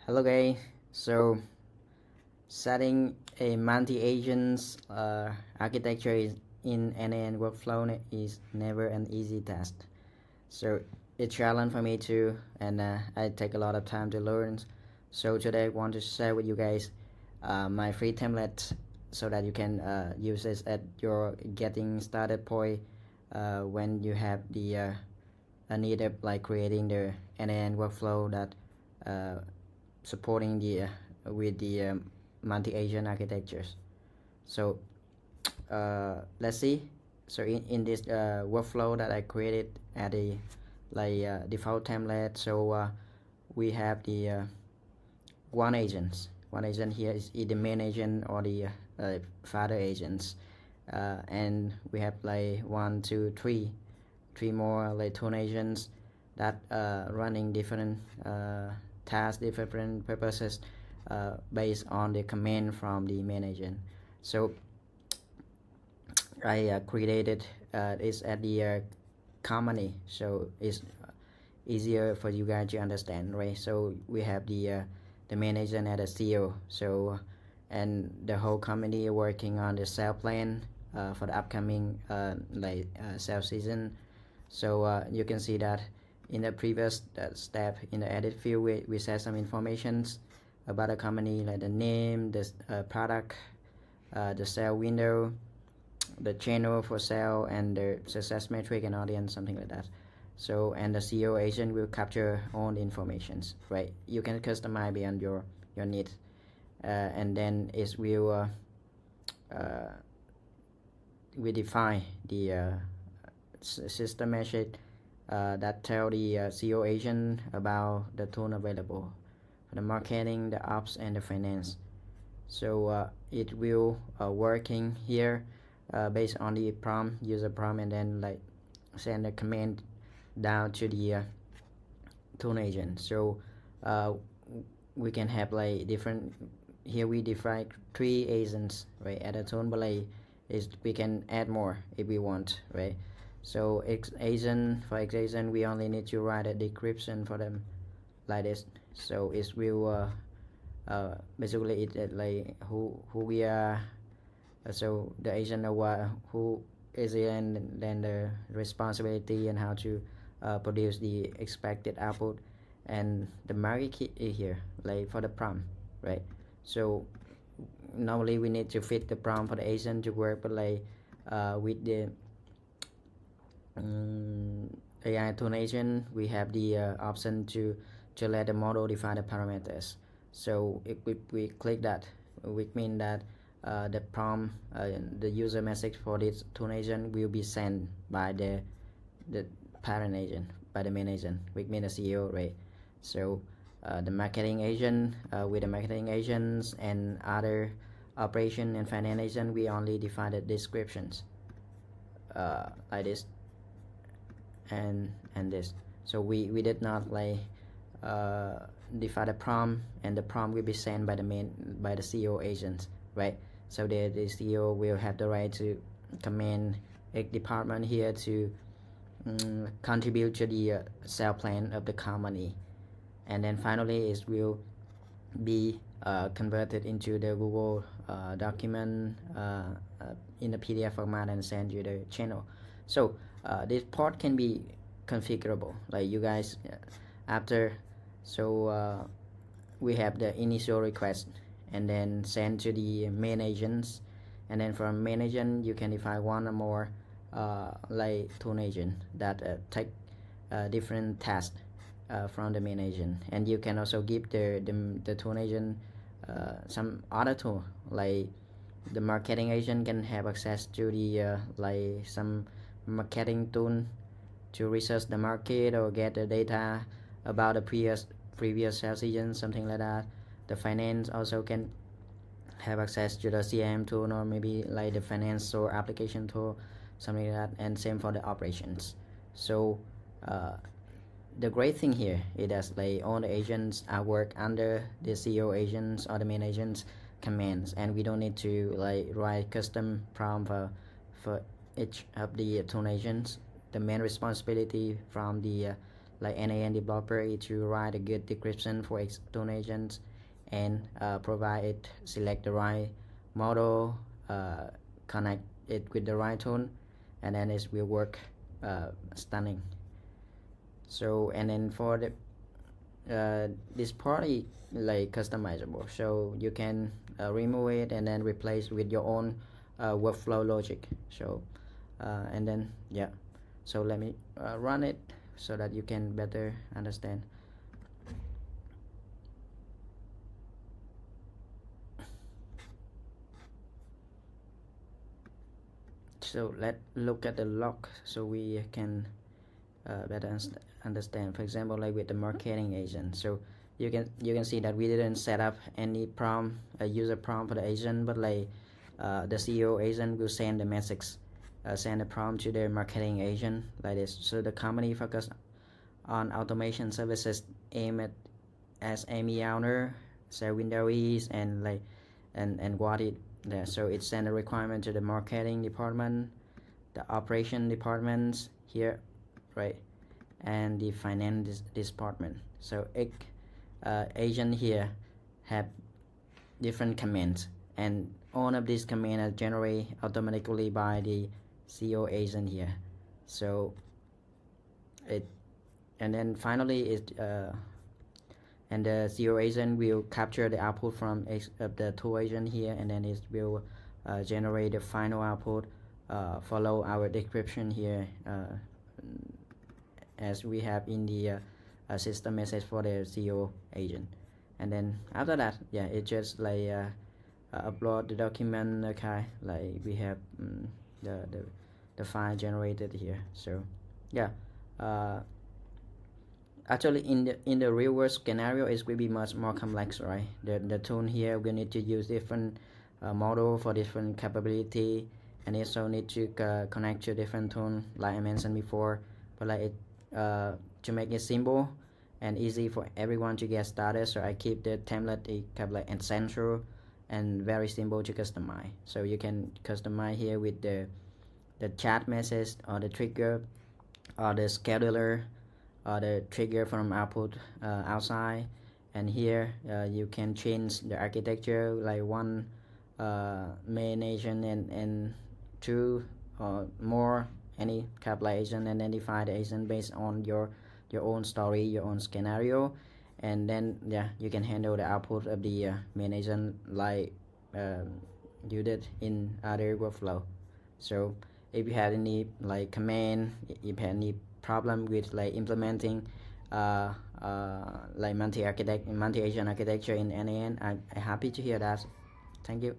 Hello guys. So setting a multi-agents architecture in n8n workflow is never an easy task. So it's a challenge for me too, and I take a lot of time to learn. So today I want to share with you guys my free template so that you can use this at your getting started point when you have the need of like creating the n8n workflow that supporting the with the multi-agent architectures. So let's see. So in this workflow that I created at the default template, so we have the one agent here is either main agent or the father agents, and we have like three more like two agents that running different tasks, different purposes based on the command from the main agent. So I created this at the company, so it's easier for you guys to understand, right? So we have the main agent at the CEO, so and the whole company working on the sale plan for the upcoming sales season. So you can see that in the previous step in the edit field, we set some informations about the company, like the name, the product, the sale window, the channel for sale, and the success metric and audience, something like that. So and the CEO agent will capture all the informations, right? You can customize beyond your needs, and then it will we define the system message that tell the CEO agent about the tool available for the marketing, the ops, and the finance. So it will working here based on the prompt, user prompt, and then like send a command down to the tool agent. So we can have like different. Here we define three agents, right? At a tool, but like is we can add more if we want, right? So X agent, for X agent, we only need to write a description for them like this. So it will basically it like who we are. So the agent know what who is it, and then the responsibility and how to produce the expected output, and the market key here like for the prompt, right? So normally we need to fit the prompt for the agent to work, but like with the AI tool agent, we have the option to let the model define the parameters. So if we click that, which means that the prompt, the user message for this tool agent will be sent by the parent agent, by the main agent, which means the CEO, right? So the marketing agent with the marketing agents and other operation and finance agent, we only define the descriptions like this and this. So we did not like define the prompt, and the prompt will be sent by the CEO agent, right? So the CEO will have the right to command a department here to contribute to the sale plan of the company, and then finally it will be converted into the Google document in the PDF format and send you the channel. So this part can be configurable, like you guys after. So we have the initial request and then send to the main agents, and then from main agent you can define one or more like tool agent that take different tasks from the main agent, and you can also give the tool agent some other tool, like the marketing agent can have access to the like some marketing tool to research the market or get the data about the previous sales season, something like that. The finance also can have access to the CM tool, or maybe like the finance or application tool, something like that, and same for the operations. So the great thing here is that like all the agents are work under the CEO agents or the main agents commands, and we don't need to like write custom prompt for each of the tool agents. The main responsibility from the like n8n developer is to write a good description for external agents and provide it, select the right model, connect it with the right tool, and then it will work stunning. So and then for the this part is like customizable, so you can remove it and then replace with your own workflow logic. So and then yeah, so let me run it so that you can better understand. So let's look at the log so we can better understand. For example, like with the marketing agent, so you can see that we didn't set up any prompt, a user prompt for the agent, but like the CEO agent will send the message, send a prompt to the marketing agent like this. So the company focus on automation services aimed at as Amy owner, sell Windows and like and what it there. So it send a requirement to the marketing department, the operation departments here, right, and the finance department. So agent here have different commands, and all of these commands are generated automatically by the CEO agent here. So it and then finally it and the CEO agent will capture the output from the tool agent here, and then it will generate the final output, follow our description here as we have in the system message for the CEO agent. And then after that, yeah, it just like upload the document. Okay, like we have the, the the file generated here. So yeah, actually in the real world scenario it will be much more complex, right? The tool here we need to use different model for different capability, and also need to connect to different tool like I mentioned before. But like it to make it simple and easy for everyone to get started, so I keep the template kind of like essential and very simple to customize. So you can customize here with the chat message or the trigger or the scheduler or the trigger from output outside. And here you can change the architecture like one main agent and two or more, any couple agent, and identify the agent based on your own story, your own scenario. And then yeah, you can handle the output of the main agent like you did in other workflow. So if you had any like command, if you had any problem with like implementing like multi-agent architecture in n8n, I'm happy to hear that. Thank you.